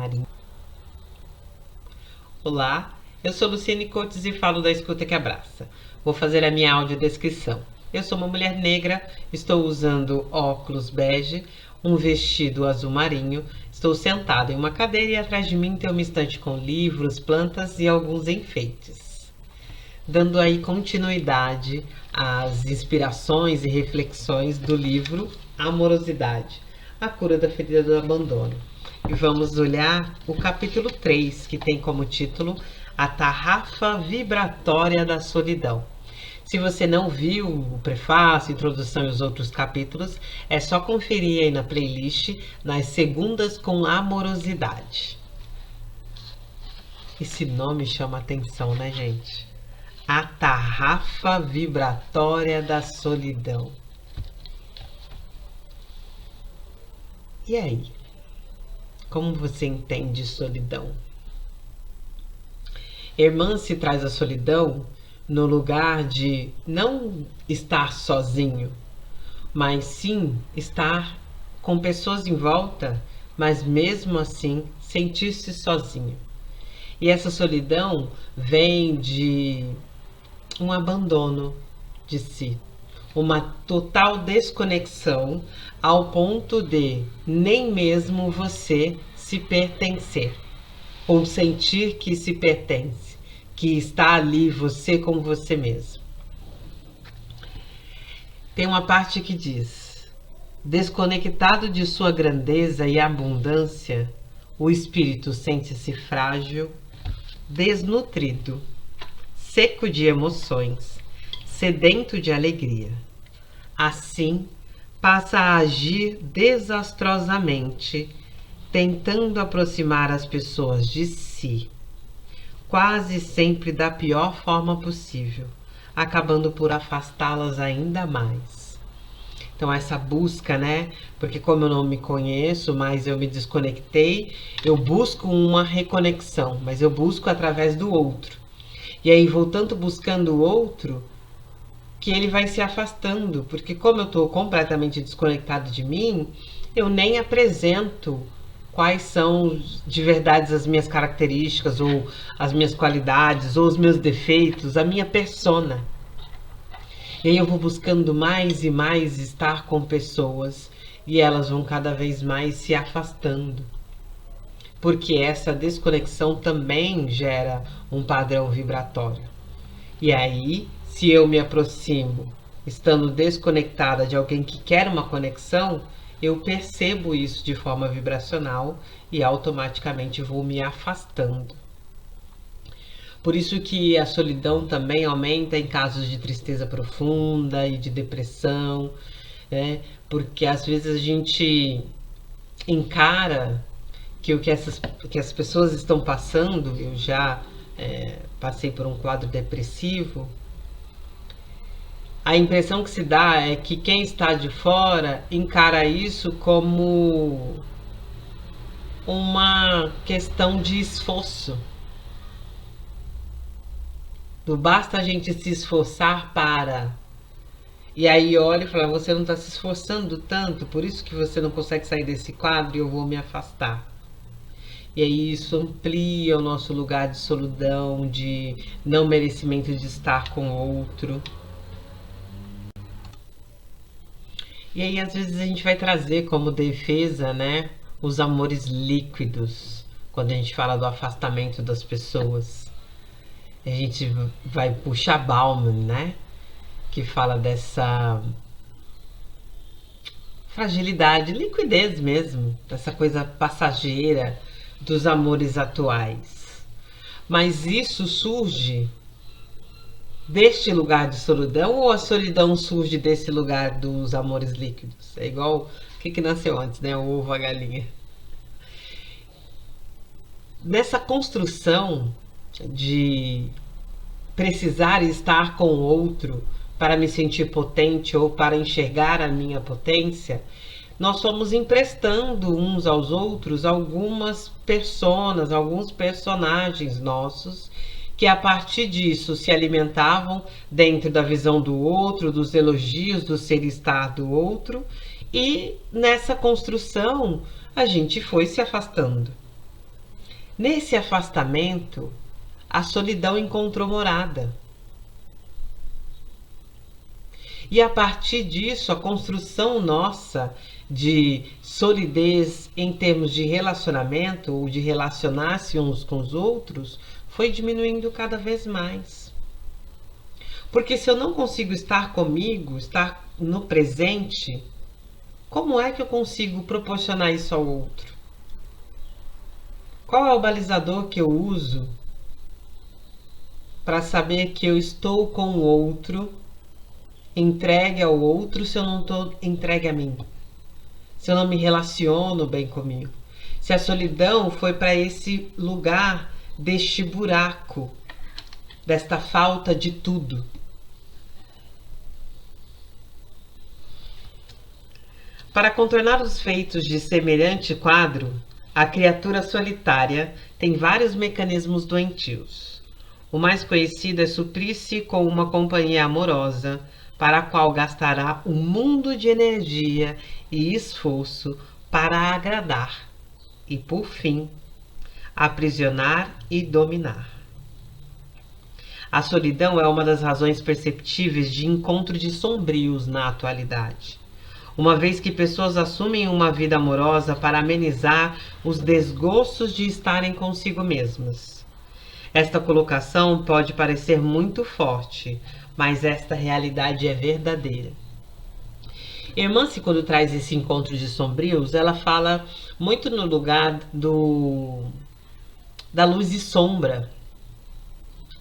carinho. Olá, eu sou Luciane Cotes e falo da Escuta que Abraça. Vou fazer a minha audiodescrição. Eu sou uma mulher negra, estou usando óculos bege, um vestido azul marinho, estou sentada em uma cadeira e atrás de mim tem uma estante com livros, plantas e alguns enfeites. Dando aí continuidade às inspirações e reflexões do livro Amorosidade, a cura da ferida do abandono. E vamos olhar o capítulo 3, que tem como título A Tarrafa Vibratória da Solidão. Se você não viu o prefácio, a introdução e os outros capítulos, é só conferir aí na playlist nas segundas com amorosidade. Esse nome chama atenção, né, gente? A Tarrafa Vibratória da Solidão. E aí? Como você entende solidão? Irmã-se traz a solidão no lugar de não estar sozinho, mas sim estar com pessoas em volta, mas mesmo assim sentir-se sozinho. E essa solidão vem de um abandono de si, uma total desconexão ao ponto de nem mesmo você se pertencer, ou sentir que se pertence, que está ali você com você mesmo. Tem uma parte que diz: desconectado de sua grandeza e abundância, o espírito sente-se frágil, desnutrido, seco de emoções, sedento de alegria. Assim, passa a agir desastrosamente, tentando aproximar as pessoas de si, quase sempre da pior forma possível, acabando por afastá-las ainda mais. Então essa busca, né? Porque como eu não me conheço, mas eu me desconectei, eu busco uma reconexão, mas eu busco através do outro. E aí vou tanto buscando o outro que ele vai se afastando, porque como eu estou completamente desconectado de mim, eu nem apresento quais são de verdade as minhas características, ou as minhas qualidades, ou os meus defeitos, a minha persona. E aí eu vou buscando mais e mais estar com pessoas, e elas vão cada vez mais se afastando. Porque essa desconexão também gera um padrão vibratório. E aí, se eu me aproximo estando desconectada de alguém que quer uma conexão, eu percebo isso de forma vibracional e automaticamente vou me afastando. Por isso que a solidão também aumenta em casos de tristeza profunda e de depressão, né? Porque às vezes a gente encara que o que as pessoas estão passando, eu já passei por um quadro depressivo, a impressão que se dá é que quem está de fora encara isso como uma questão de esforço. Não basta a gente se esforçar para... E aí olha e fala, você não está se esforçando tanto, por isso que você não consegue sair desse quadro e eu vou me afastar. E aí isso amplia o nosso lugar de solidão, de não merecimento de estar com o outro. E aí às vezes a gente vai trazer como defesa, né, os amores líquidos, quando a gente fala do afastamento das pessoas. A gente vai puxar Bauman, né, que fala dessa fragilidade, liquidez mesmo, dessa coisa passageira dos amores atuais. Mas isso surge deste lugar de solidão, ou a solidão surge desse lugar dos amores líquidos? É igual o que nasceu antes, né? O ovo, a galinha. Nessa construção de precisar estar com o outro para me sentir potente ou para enxergar a minha potência, nós fomos emprestando uns aos outros algumas personas, alguns personagens nossos, que a partir disso se alimentavam dentro da visão do outro, dos elogios do ser-estar do outro, e nessa construção a gente foi se afastando. Nesse afastamento, a solidão encontrou morada. E a partir disso, a construção nossa de solidez em termos de relacionamento ou de relacionar-se uns com os outros foi diminuindo cada vez mais. Porque se eu não consigo estar comigo, estar no presente, como é que eu consigo proporcionar isso ao outro? Qual é o balizador que eu uso para saber que eu estou com o outro, entregue ao outro, se eu não estou entregue a mim? Se eu não me relaciono bem comigo? Se a solidão foi para esse lugar deste buraco, desta falta de tudo. Para contornar os feitos de semelhante quadro, a criatura solitária tem vários mecanismos doentios. O mais conhecido é suprir-se com uma companhia amorosa, para a qual gastará um mundo de energia e esforço para agradar e, por fim, aprisionar e dominar. A solidão é uma das razões perceptíveis de encontro de sombrios na atualidade, uma vez que pessoas assumem uma vida amorosa para amenizar os desgostos de estarem consigo mesmas. Esta colocação pode parecer muito forte, mas esta realidade é verdadeira. Hermance, quando traz esse encontro de sombrios, ela fala muito no lugar da luz e sombra,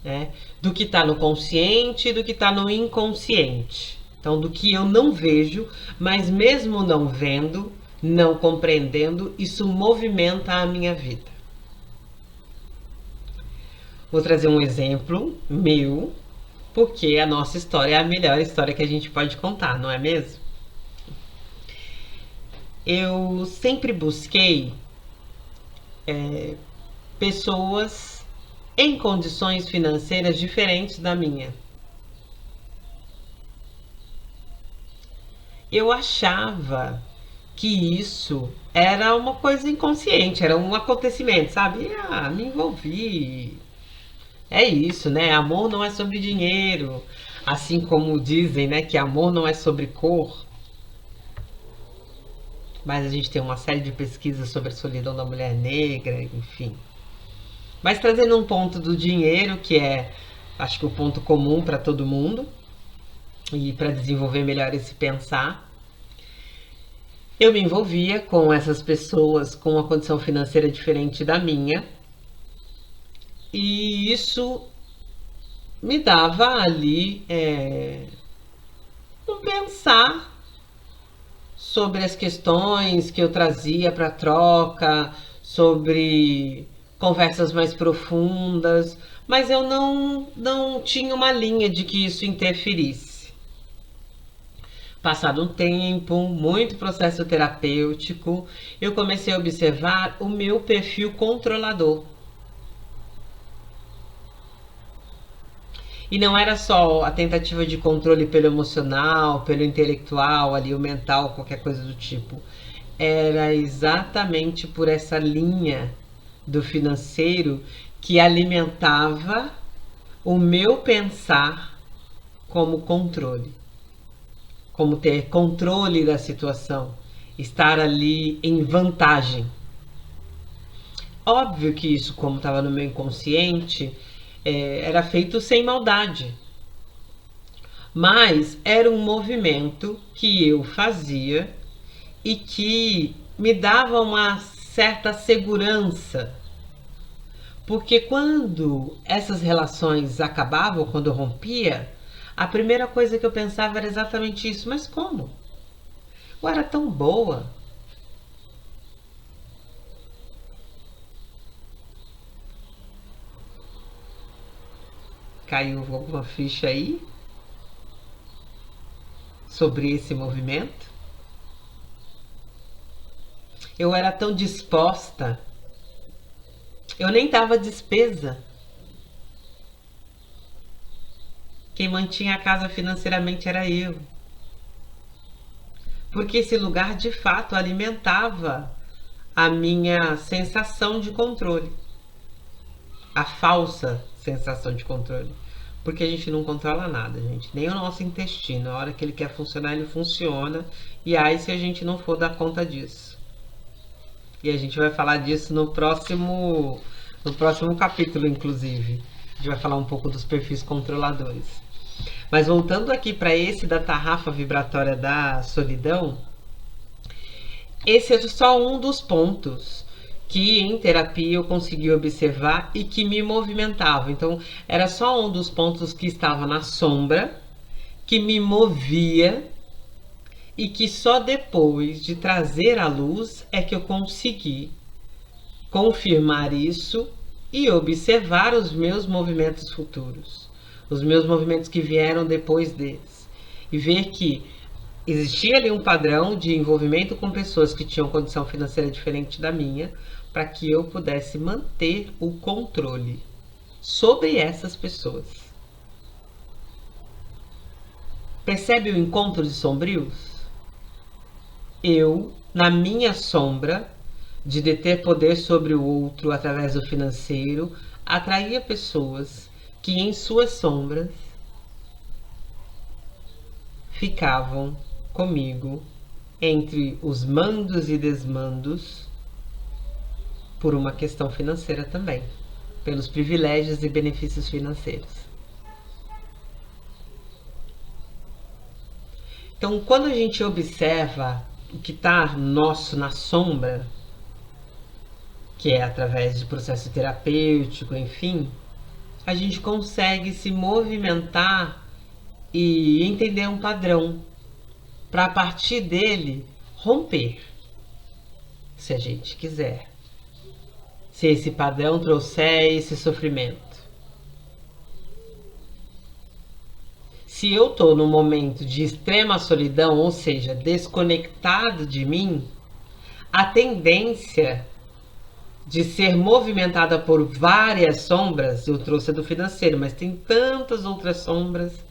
né? Do que está no consciente e do que está no inconsciente. Então, do que eu não vejo, mas mesmo não vendo, não compreendendo, isso movimenta a minha vida. Vou trazer um exemplo meu, porque a nossa história é a melhor história que a gente pode contar, não é mesmo? Eu sempre busquei pessoas em condições financeiras diferentes da minha. Eu achava que isso era uma coisa inconsciente, era um acontecimento, sabe? Me envolvi. É isso, né? Amor não é sobre dinheiro. Assim como dizem, né, que amor não é sobre cor. Mas a gente tem uma série de pesquisas sobre a solidão da mulher negra, enfim. Mas trazendo um ponto do dinheiro, que é, acho que o ponto comum para todo mundo, e para desenvolver melhor esse pensar, eu me envolvia com essas pessoas com uma condição financeira diferente da minha, e isso me dava ali um pensar sobre as questões que eu trazia para troca, sobre conversas mais profundas, mas eu não tinha uma linha de que isso interferisse. Passado um tempo, muito processo terapêutico, eu comecei a observar o meu perfil controlador. E não era só a tentativa de controle pelo emocional, pelo intelectual, ali o mental, qualquer coisa do tipo. Era exatamente por essa linha do financeiro que alimentava o meu pensar como controle. Como ter controle da situação, estar ali em vantagem. Óbvio que isso, como estava no meu inconsciente, era feito sem maldade. Mas era um movimento que eu fazia e que me dava uma certa segurança. Porque quando essas relações acabavam, quando eu rompia, a primeira coisa que eu pensava era exatamente isso. Mas como? Eu era tão boa. Caiu alguma ficha aí sobre esse movimento? Eu era tão disposta. Eu nem dava despesa. Quem mantinha a casa financeiramente era eu. Porque esse lugar de fato alimentava a minha sensação de controle. a falsa sensação de controle. Porque a gente não controla nada, gente. Nem o nosso intestino. A hora que ele quer funcionar, ele funciona. E aí, se a gente não for dar conta disso. E a gente vai falar disso no próximo capítulo, inclusive. A gente vai falar um pouco dos perfis controladores. Mas voltando aqui para esse da tarrafa vibratória da solidão, esse é só um dos pontos que em terapia eu consegui observar e que me movimentava. Então, era só um dos pontos que estava na sombra, que me movia e que só depois de trazer à luz é que eu consegui confirmar isso e observar os meus movimentos futuros, os meus movimentos que vieram depois deles, e ver que existia ali um padrão de envolvimento com pessoas que tinham condição financeira diferente da minha, para que eu pudesse manter o controle sobre essas pessoas. Percebe o encontro de sombrios? Eu, na minha sombra, de deter poder sobre o outro através do financeiro, atraía pessoas que em suas sombras ficavam comigo entre os mandos e desmandos por uma questão financeira também, pelos privilégios e benefícios financeiros. Então, quando a gente observa o que está nosso na sombra, que é através de processo terapêutico, enfim, a gente consegue se movimentar e entender um padrão para a partir dele romper, se a gente quiser. Se esse padrão trouxer esse sofrimento. Se eu estou num momento de extrema solidão, ou seja, desconectado de mim, a tendência de ser movimentada por várias sombras, eu trouxe a do financeiro, mas tem tantas outras sombras,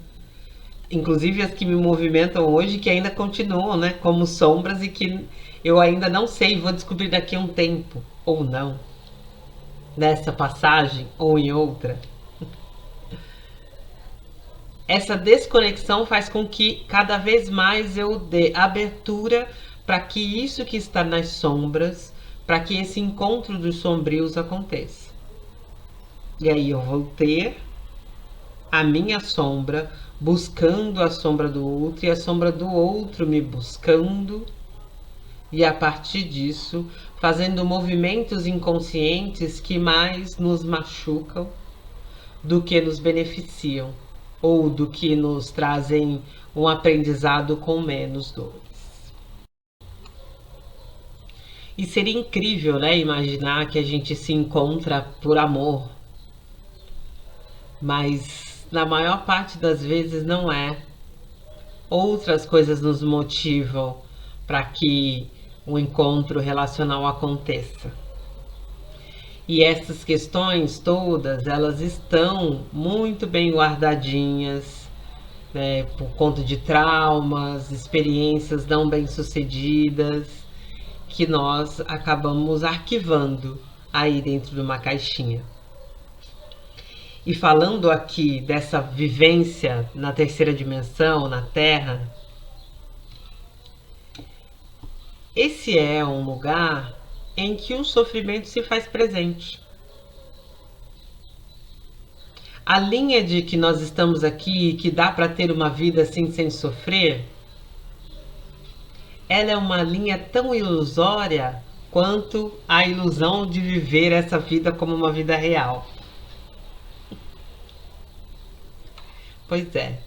inclusive as que me movimentam hoje, que ainda continuam, né, como sombras e que eu ainda não sei, vou descobrir daqui a um tempo, ou não, nessa passagem ou em outra. Essa desconexão faz com que cada vez mais eu dê abertura para que isso que está nas sombras, para que esse encontro dos sombrios aconteça. E aí eu vou ter a minha sombra buscando a sombra do outro e a sombra do outro me buscando, e a partir disso fazendo movimentos inconscientes que mais nos machucam do que nos beneficiam, ou do que nos trazem um aprendizado com menos dores. E seria incrível, né, imaginar que a gente se encontra por amor, mas na maior parte das vezes não é. Outras coisas nos motivam para que o encontro relacional aconteça. E essas questões todas, elas estão muito bem guardadinhas, né, por conta de traumas, experiências não bem-sucedidas, que nós acabamos arquivando aí dentro de uma caixinha. E falando aqui dessa vivência na terceira dimensão, na Terra, esse é um lugar em que o sofrimento se faz presente. A linha de que nós estamos aqui e que dá para ter uma vida assim sem sofrer, ela é uma linha tão ilusória quanto a ilusão de viver essa vida como uma vida real. Pois é.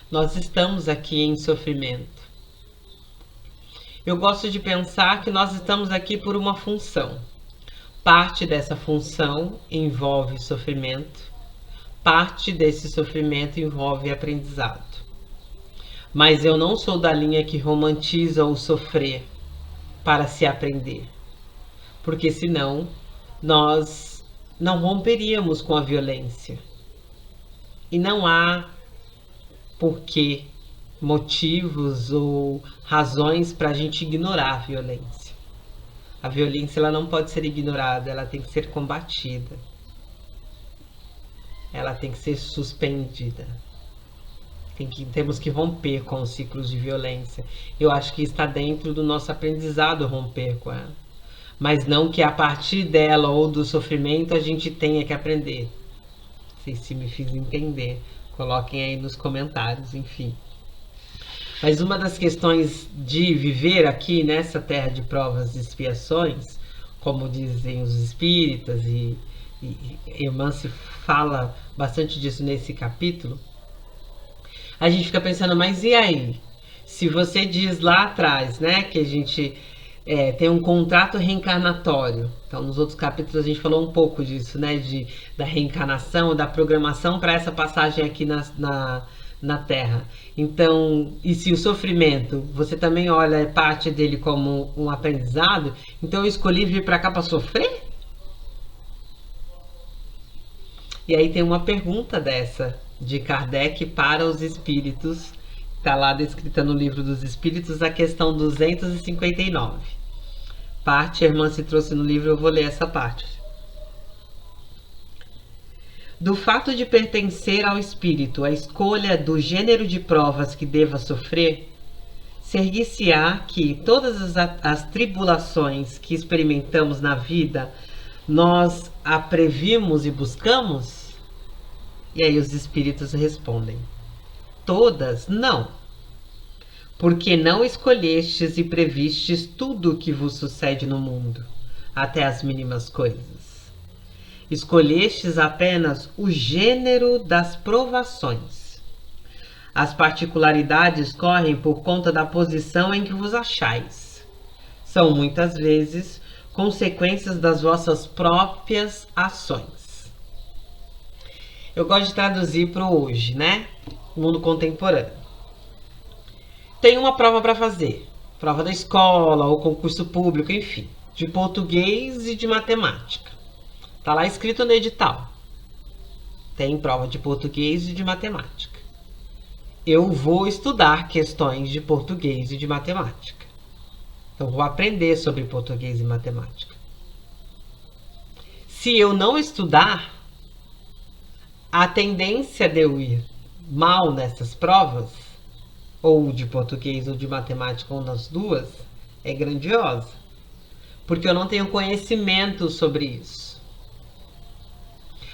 Nós estamos aqui em sofrimento. Eu gosto de pensar que nós estamos aqui por uma função. Parte dessa função envolve sofrimento, parte desse sofrimento envolve aprendizado. Mas eu não sou da linha que romantiza o sofrer para se aprender, porque senão nós não romperíamos com a violência. E não há porquê, motivos ou razões para a gente ignorar a violência. A violência ela não pode ser ignorada, ela tem que ser combatida. Ela tem que ser suspendida. Temos que romper com os ciclos de violência. Eu acho que está dentro do nosso aprendizado romper com ela. Mas não que a partir dela ou do sofrimento a gente tenha que aprender. Não sei se me fiz entender. Coloquem aí nos comentários, enfim. Mas uma das questões de viver aqui nessa terra de provas e expiações, como dizem os espíritas, e Emmanuel fala bastante disso nesse capítulo, a gente fica pensando, mas e aí? Se você diz lá atrás, né, que a gente tem um contrato reencarnatório. Então, nos outros capítulos a gente falou um pouco disso, né, da reencarnação, da programação para essa passagem aqui na Terra. Então, e se o sofrimento, você também olha parte dele como um aprendizado, então eu escolhi vir para cá para sofrer? E aí tem uma pergunta dessa, de Kardec para os espíritos, está lá descrita no Livro dos Espíritos, a questão 259. Parte, a irmã se trouxe no livro, eu vou ler essa parte. Do fato de pertencer ao espírito a escolha do gênero de provas que deva sofrer, ser-se-á que todas as tribulações que experimentamos na vida, nós a previmos e buscamos? E aí os espíritos respondem: todas não, porque não escolhestes e previstes tudo o que vos sucede no mundo, até as mínimas coisas. Escolhestes apenas o gênero das provações. As particularidades correm por conta da posição em que vos achais. São muitas vezes consequências das vossas próprias ações. Eu gosto de traduzir para o hoje, né? Mundo contemporâneo. Tem uma prova para fazer. Prova da escola ou concurso público, enfim. De português e de matemática. Está lá escrito no edital. Tem prova de português e de matemática. Eu vou estudar questões de português e de matemática. Então, vou aprender sobre português e matemática. Se eu não estudar, a tendência de eu ir mal nessas provas, ou de português ou de matemática, ou nas duas, é grandiosa. Porque eu não tenho conhecimento sobre isso.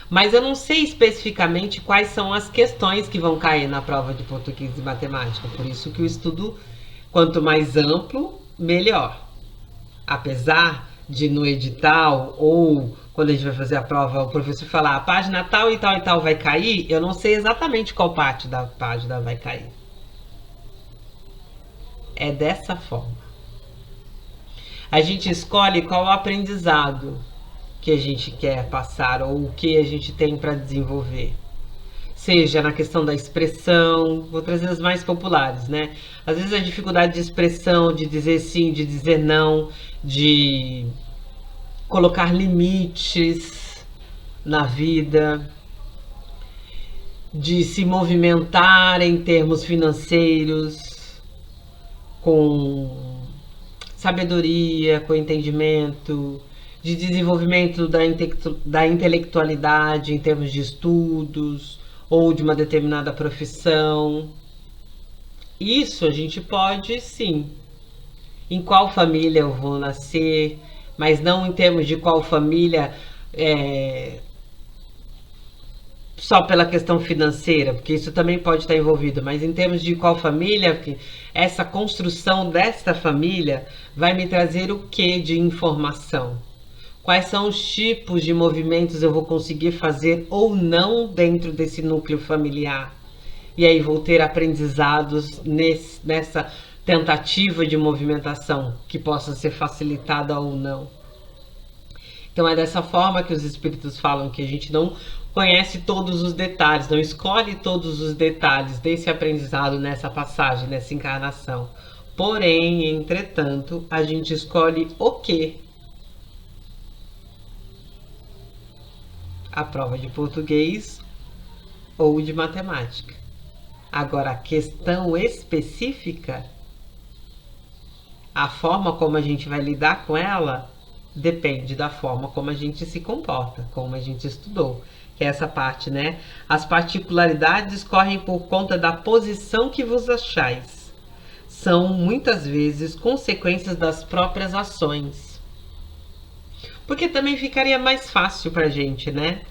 Mas eu não sei especificamente quais são as questões que vão cair na prova de português e matemática. Por isso que o estudo, quanto mais amplo, melhor. Apesar de no edital ou quando a gente vai fazer a prova, o professor falar a página tal e tal e tal vai cair, eu não sei exatamente qual parte da página vai cair. É dessa forma. A gente escolhe qual o aprendizado que a gente quer passar ou o que a gente tem para desenvolver. Seja na questão da expressão, vou trazer as mais populares, né? Às vezes a dificuldade de expressão, de dizer sim, de dizer não, de colocar limites na vida, de se movimentar em termos financeiros, com sabedoria, com entendimento, de desenvolvimento da intelectualidade em termos de estudos ou de uma determinada profissão. Isso a gente pode, sim. Em qual família eu vou nascer, mas não em termos de qual família só pela questão financeira, porque isso também pode estar envolvido, mas em termos de qual família, essa construção desta família vai me trazer o que de informação? Quais são os tipos de movimentos eu vou conseguir fazer ou não dentro desse núcleo familiar? E aí vou ter aprendizados nessa tentativa de movimentação que possa ser facilitada ou não. Então é dessa forma que os espíritos falam que a gente não conhece todos os detalhes, não escolhe todos os detalhes desse aprendizado nessa passagem, nessa encarnação. Porém, entretanto, a gente escolhe o quê? A prova de português ou de matemática. Agora, a questão específica, a forma como a gente vai lidar com ela, Depende da forma como a gente se comporta, como a gente estudou. Que é essa parte, né? As particularidades correm por conta da posição que vos achais. São, muitas vezes, consequências das próprias ações. Porque também ficaria mais fácil pra gente, né?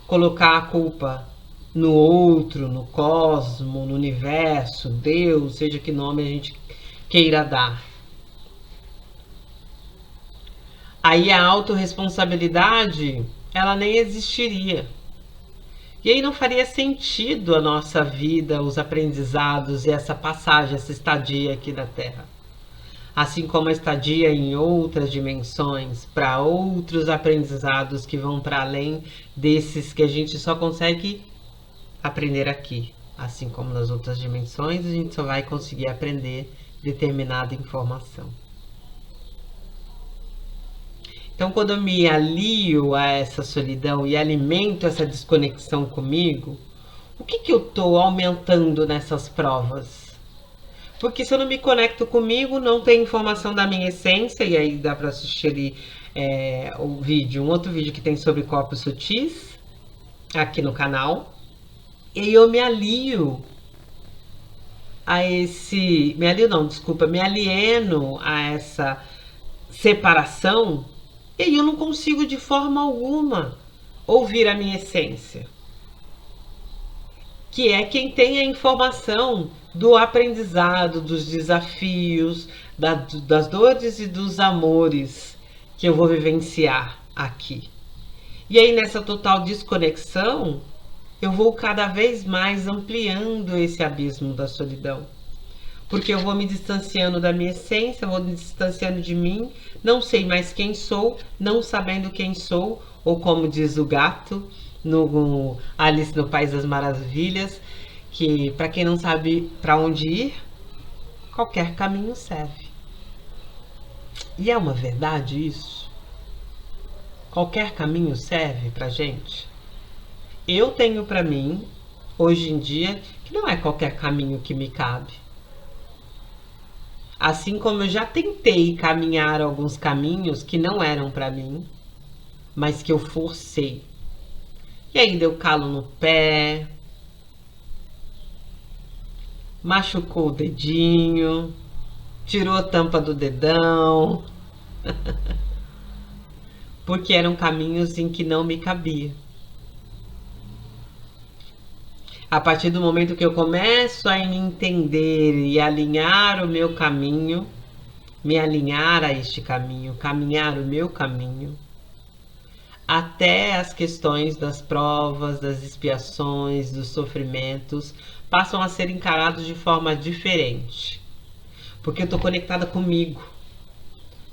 Colocar a culpa no outro, no cosmo, no universo, Deus, seja que nome a gente queira dar. Aí a autorresponsabilidade, ela nem existiria. E aí não faria sentido a nossa vida, os aprendizados e essa passagem, essa estadia aqui na Terra. Assim como a estadia em outras dimensões, para outros aprendizados que vão para além desses que a gente só consegue aprender aqui. Assim como nas outras dimensões, a gente só vai conseguir aprender determinada informação. Então, quando eu me alio a essa solidão e alimento essa desconexão comigo, o que eu estou aumentando nessas provas? Porque se eu não me conecto comigo, não tem informação da minha essência, e aí dá para assistir ali o vídeo, um outro vídeo que tem sobre corpos sutis, aqui no canal, e eu me alio a esse... Me alio não, desculpa, me alieno a essa separação. E aí eu não consigo de forma alguma ouvir a minha essência, que é quem tem a informação do aprendizado, dos desafios, das dores e dos amores que eu vou vivenciar aqui. E aí nessa total desconexão, eu vou cada vez mais ampliando esse abismo da solidão. Porque eu vou me distanciando da minha essência, vou me distanciando de mim, não sei mais quem sou, não sabendo quem sou, ou como diz o gato no Alice no País das Maravilhas, que para quem não sabe para onde ir, qualquer caminho serve. E é uma verdade isso? Qualquer caminho serve pra gente? Eu tenho para mim, hoje em dia, que não é qualquer caminho que me cabe. Assim como eu já tentei caminhar alguns caminhos que não eram para mim, mas que eu forcei. E aí deu calo no pé, machucou o dedinho, tirou a tampa do dedão, porque eram caminhos em que não me cabia. A partir do momento que eu começo a me entender e alinhar o meu caminho, me alinhar a este caminho, caminhar o meu caminho, até as questões das provas, das expiações, dos sofrimentos, passam a ser encarados de forma diferente. Porque eu estou conectada comigo.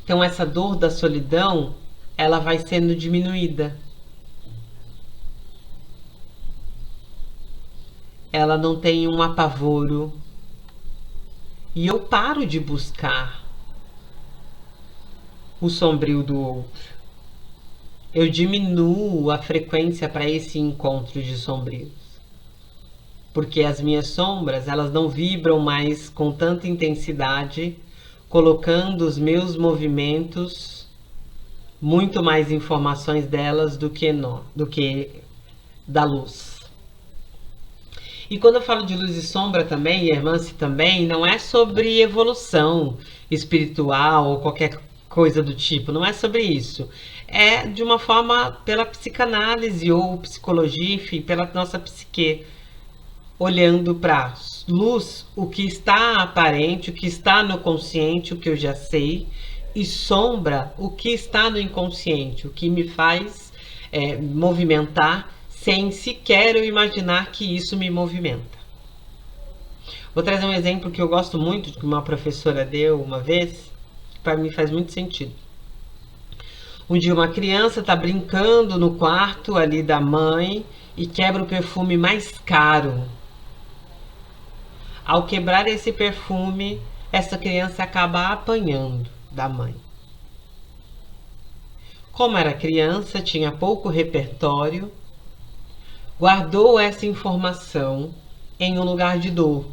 Então essa dor da solidão, ela vai sendo diminuída. Ela não tem um apavoro. E eu paro de buscar o sombrio do outro. Eu diminuo a frequência para esse encontro de sombrios. Porque as minhas sombras, elas não vibram mais com tanta intensidade, colocando os meus movimentos muito mais informações delas do que da luz. E quando eu falo de luz e sombra também, e irmã-se também, não é sobre evolução espiritual ou qualquer coisa do tipo, não é sobre isso. É de uma forma pela psicanálise ou psicologia, enfim, pela nossa psique, olhando para luz, o que está aparente, o que está no consciente, o que eu já sei, e sombra, o que está no inconsciente, o que me faz movimentar sem sequer eu imaginar que isso me movimenta. Vou trazer um exemplo que eu gosto muito, que uma professora deu uma vez, que para mim faz muito sentido. Um dia uma criança está brincando no quarto ali da mãe e quebra o perfume mais caro. Ao quebrar esse perfume, essa criança acaba apanhando da mãe. Como era criança, tinha pouco repertório, guardou essa informação em um lugar de dor.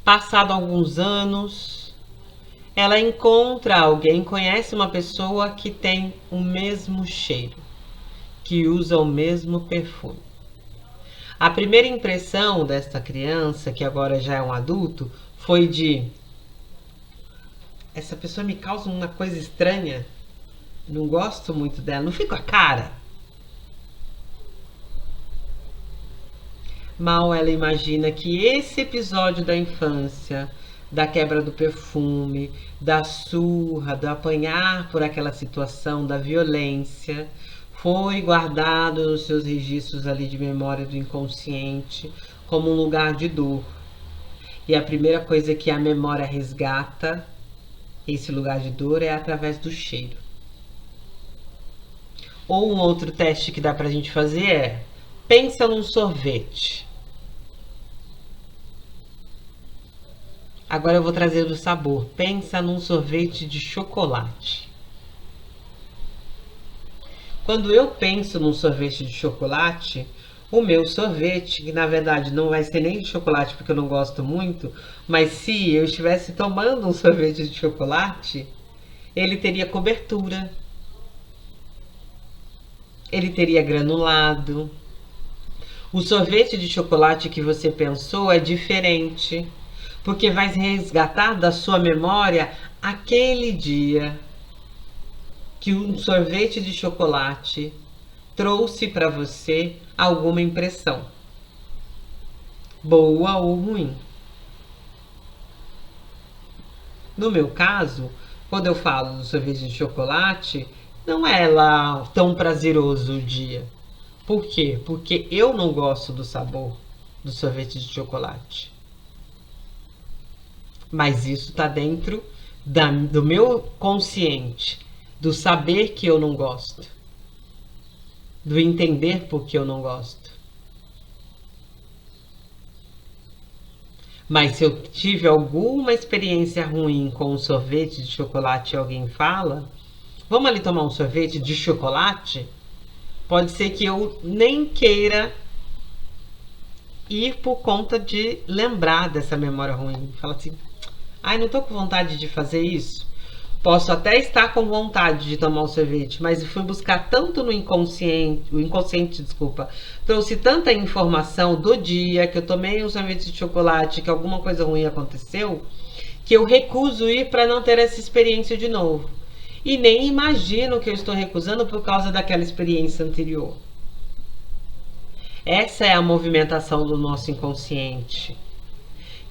Passado alguns anos, ela encontra alguém, conhece uma pessoa que tem o mesmo cheiro, que usa o mesmo perfume. A primeira impressão desta criança, que agora já é um adulto, foi de: essa pessoa me causa uma coisa estranha, não gosto muito dela, não fico a cara. Mal ela imagina que esse episódio da infância, da quebra do perfume, da surra, do apanhar por aquela situação, da violência, foi guardado nos seus registros ali de memória do inconsciente como um lugar de dor. E a primeira coisa que a memória resgata esse lugar de dor é através do cheiro. Ou um outro teste que dá pra gente fazer é: pensa num sorvete. Agora eu vou trazer o sabor. Pensa num sorvete de chocolate. Quando eu penso num sorvete de chocolate, o meu sorvete, que na verdade não vai ser nem de chocolate porque eu não gosto muito, mas se eu estivesse tomando um sorvete de chocolate, ele teria cobertura, ele teria granulado. O sorvete de chocolate que você pensou é diferente, porque vai resgatar da sua memória aquele dia que um sorvete de chocolate trouxe para você alguma impressão, boa ou ruim. No meu caso, quando eu falo do sorvete de chocolate, não é lá tão prazeroso o dia. Por quê? Porque eu não gosto do sabor do sorvete de chocolate. Mas isso está dentro do meu consciente, do saber que eu não gosto, do entender por que eu não gosto. Mas se eu tive alguma experiência ruim com um sorvete de chocolate e alguém fala: vamos ali tomar um sorvete de chocolate? Pode ser que eu nem queira ir por conta de lembrar dessa memória ruim. Fala assim: ai, não tô com vontade de fazer isso. Posso até estar com vontade de tomar um sorvete, mas fui buscar tanto no inconsciente, desculpa, trouxe tanta informação do dia que eu tomei um sorvete de chocolate, que alguma coisa ruim aconteceu, que eu recuso ir para não ter essa experiência de novo. E nem imagino que eu estou recusando por causa daquela experiência anterior. Essa é a movimentação do nosso inconsciente,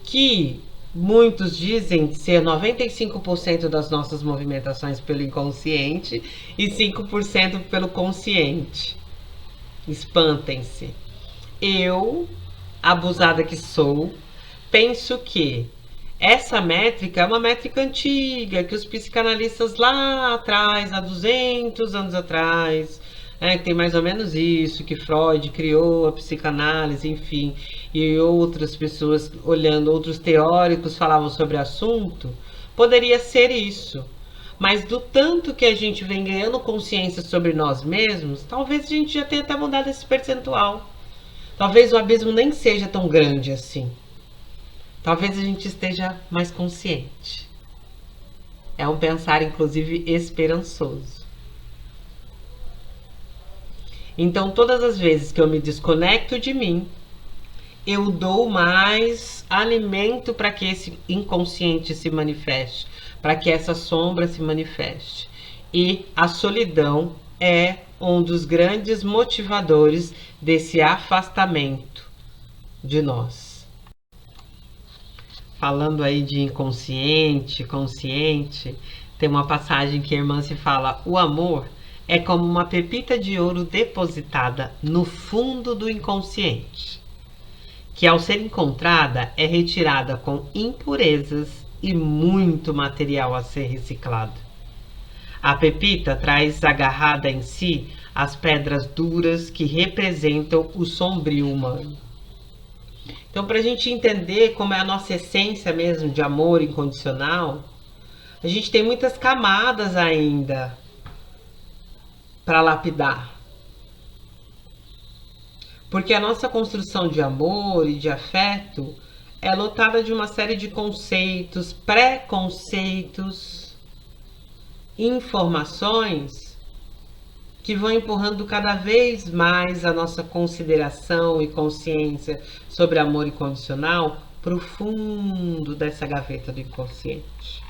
que muitos dizem ser 95% das nossas movimentações pelo inconsciente e 5% pelo consciente. Espantem-se. Eu, abusada que sou, penso que essa métrica é uma métrica antiga, que os psicanalistas lá atrás, há 200 anos atrás, que tem mais ou menos isso, que Freud criou a psicanálise, enfim, e outras pessoas olhando, outros teóricos falavam sobre o assunto, poderia ser isso. Mas do tanto que a gente vem ganhando consciência sobre nós mesmos, talvez a gente já tenha até mudado esse percentual. Talvez o abismo nem seja tão grande assim. Talvez a gente esteja mais consciente. É um pensar, inclusive, esperançoso. Então, todas as vezes que eu me desconecto de mim, eu dou mais alimento para que esse inconsciente se manifeste, para que essa sombra se manifeste. E a solidão é um dos grandes motivadores desse afastamento de nós. Falando aí de inconsciente, consciente, tem uma passagem que a irmã se fala: o amor é como uma pepita de ouro depositada no fundo do inconsciente, que ao ser encontrada é retirada com impurezas e muito material a ser reciclado. A pepita traz agarrada em si as pedras duras que representam o sombrio humano. Então, para a gente entender como é a nossa essência mesmo de amor incondicional, a gente tem muitas camadas ainda para lapidar. Porque a nossa construção de amor e de afeto é lotada de uma série de conceitos, preconceitos, informações que vão empurrando cada vez mais a nossa consideração e consciência sobre amor incondicional para o fundo dessa gaveta do inconsciente.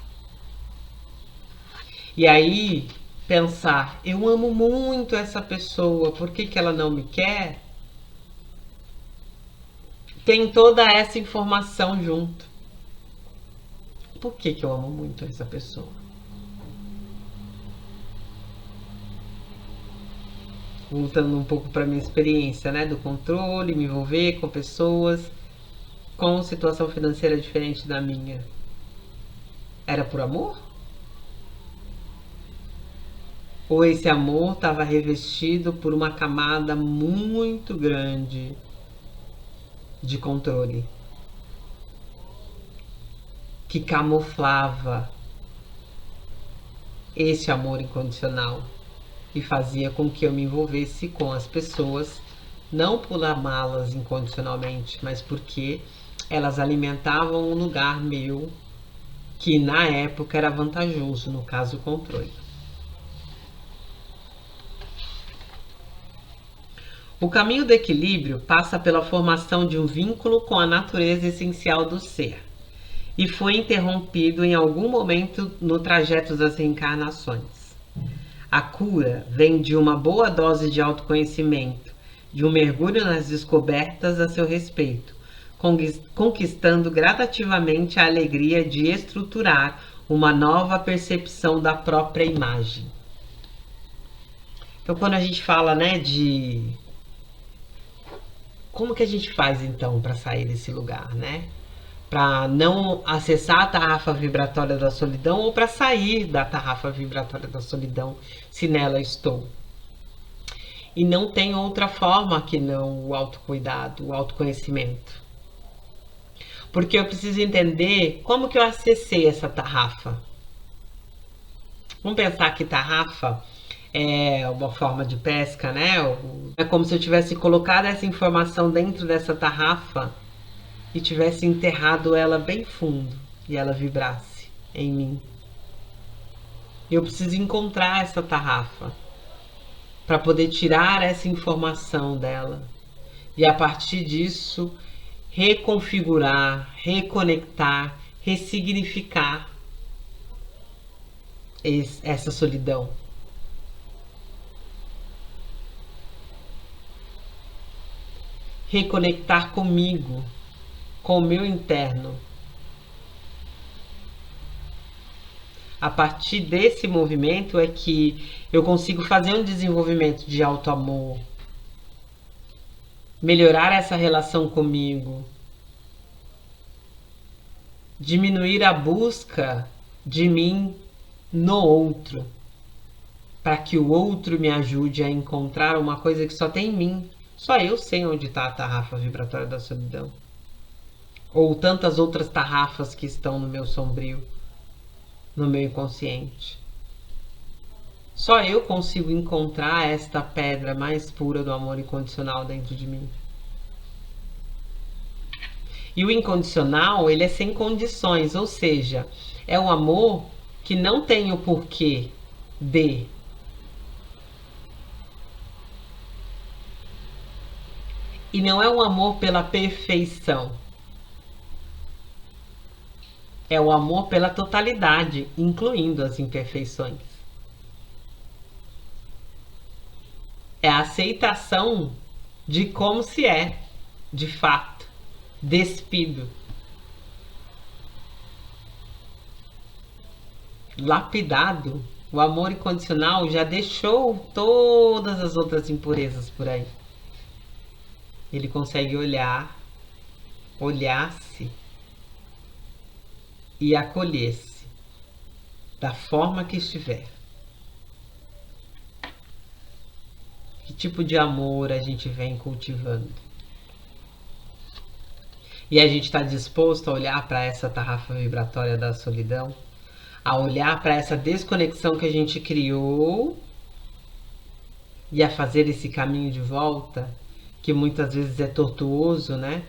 E aí, pensar, eu amo muito essa pessoa, por que ela não me quer? Tem toda essa informação junto. Por que eu amo muito essa pessoa? Voltando um pouco para minha experiência, né, do controle, me envolver com pessoas com situação financeira diferente da minha. Era por amor? Ou esse amor estava revestido por uma camada muito grande de controle, que camuflava esse amor incondicional e fazia com que eu me envolvesse com as pessoas, não por amá-las incondicionalmente, mas porque elas alimentavam um lugar meu que na época era vantajoso, no caso o controle. O caminho do equilíbrio passa pela formação de um vínculo com a natureza essencial do ser e foi interrompido em algum momento no trajeto das reencarnações. A cura vem de uma boa dose de autoconhecimento, de um mergulho nas descobertas a seu respeito, conquistando gradativamente a alegria de estruturar uma nova percepção da própria imagem. Então, quando a gente fala, né, de como que a gente faz então para sair desse lugar, né? Para não acessar a tarrafa vibratória da solidão ou para sair da tarrafa vibratória da solidão, se nela estou. E não tem outra forma que não o autocuidado, o autoconhecimento. Porque eu preciso entender como que eu acessei essa tarrafa. Vamos pensar que tarrafa é uma forma de pesca, né? É como se eu tivesse colocado essa informação dentro dessa tarrafa e tivesse enterrado ela bem fundo e ela vibrasse em mim. Eu preciso encontrar essa tarrafa para poder tirar essa informação dela e a partir disso reconfigurar, reconectar, ressignificar essa solidão. Reconectar comigo, com o meu interno. A partir desse movimento é que eu consigo fazer um desenvolvimento de auto-amor, melhorar essa relação comigo, diminuir a busca de mim no outro, para que o outro me ajude a encontrar uma coisa que só tem em mim. Só eu sei onde está a tarrafa vibratória da solidão. Ou tantas outras tarrafas que estão no meu sombrio, no meu inconsciente. Só eu consigo encontrar esta pedra mais pura do amor incondicional dentro de mim. E o incondicional, ele é sem condições, ou seja, é um amor que não tem o porquê de. E não é um amor pela perfeição. É o amor pela totalidade, incluindo as imperfeições. É a aceitação de como se é, de fato, despido, lapidado. O amor incondicional já deixou todas as outras impurezas por aí. Ele consegue olhar-se e acolher-se da forma que estiver. Que tipo de amor a gente vem cultivando? E a gente está disposto a olhar para essa tarrafa vibratória da solidão, a olhar para essa desconexão que a gente criou e a fazer esse caminho de volta, que muitas vezes é tortuoso, né?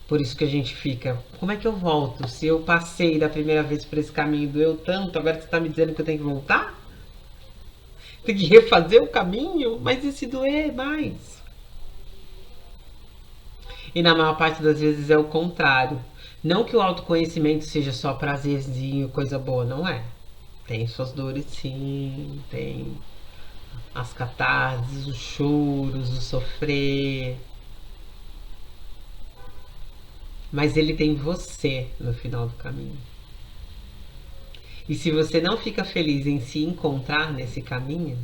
Por isso que a gente fica, como é que eu volto? Se eu passei da primeira vez por esse caminho e doeu tanto, agora você está me dizendo que eu tenho que voltar? Tem que refazer o caminho? Mas e se doer mais? E na maior parte das vezes é o contrário. Não que o autoconhecimento seja só prazerzinho, coisa boa, não é. Tem suas dores sim, tem as catarses, os choros, o sofrer. Mas ele tem você no final do caminho. E se você não fica feliz em se encontrar nesse caminho,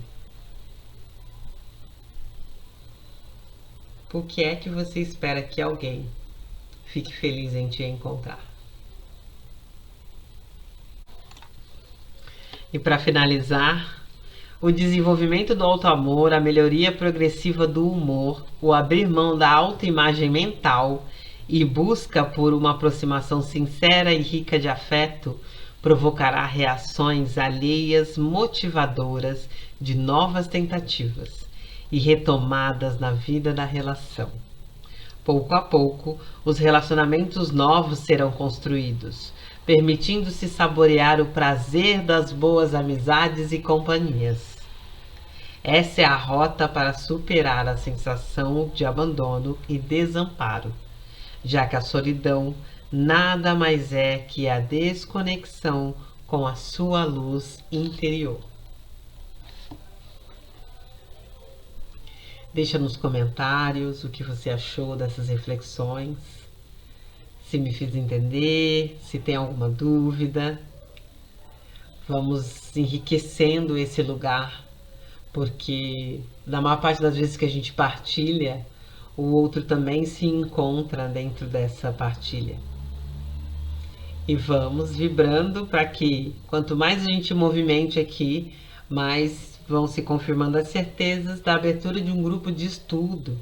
por que é que você espera que alguém fique feliz em te encontrar? E para finalizar, o desenvolvimento do autoamor, a melhoria progressiva do humor, o abrir mão da autoimagem mental e busca por uma aproximação sincera e rica de afeto provocará reações alheias motivadoras de novas tentativas e retomadas na vida da relação. Pouco a pouco, os relacionamentos novos serão construídos, permitindo-se saborear o prazer das boas amizades e companhias. Essa é a rota para superar a sensação de abandono e desamparo, já que a solidão nada mais é que a desconexão com a sua luz interior. Deixa nos comentários o que você achou dessas reflexões, se me fiz entender, se tem alguma dúvida. Vamos enriquecendo esse lugar, porque na maior parte das vezes que a gente partilha, o outro também se encontra dentro dessa partilha. E vamos vibrando para que quanto mais a gente movimente aqui, mais vão se confirmando as certezas da abertura de um grupo de estudo,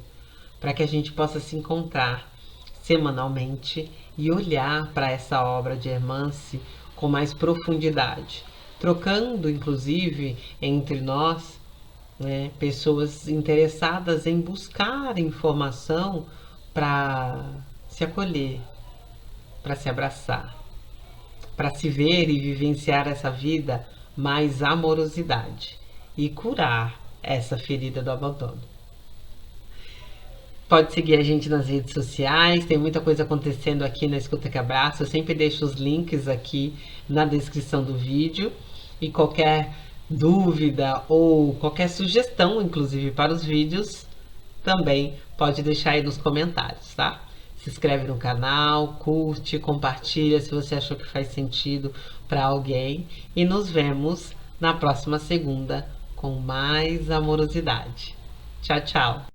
para que a gente possa se encontrar semanalmente e olhar para essa obra de Hermance com mais profundidade, trocando inclusive entre nós, né, pessoas interessadas em buscar informação para se acolher, para se abraçar, para se ver e vivenciar essa vida mais amorosidade e curar essa ferida do abandono. Pode seguir a gente nas redes sociais, tem muita coisa acontecendo aqui na Escuta que Abraça. Eu sempre deixo os links aqui na descrição do vídeo. E qualquer dúvida ou qualquer sugestão, inclusive para os vídeos, também pode deixar aí nos comentários, tá? Se inscreve no canal, curte, compartilha se você achou que faz sentido para alguém. E nos vemos na próxima segunda com mais amorosidade. Tchau, tchau!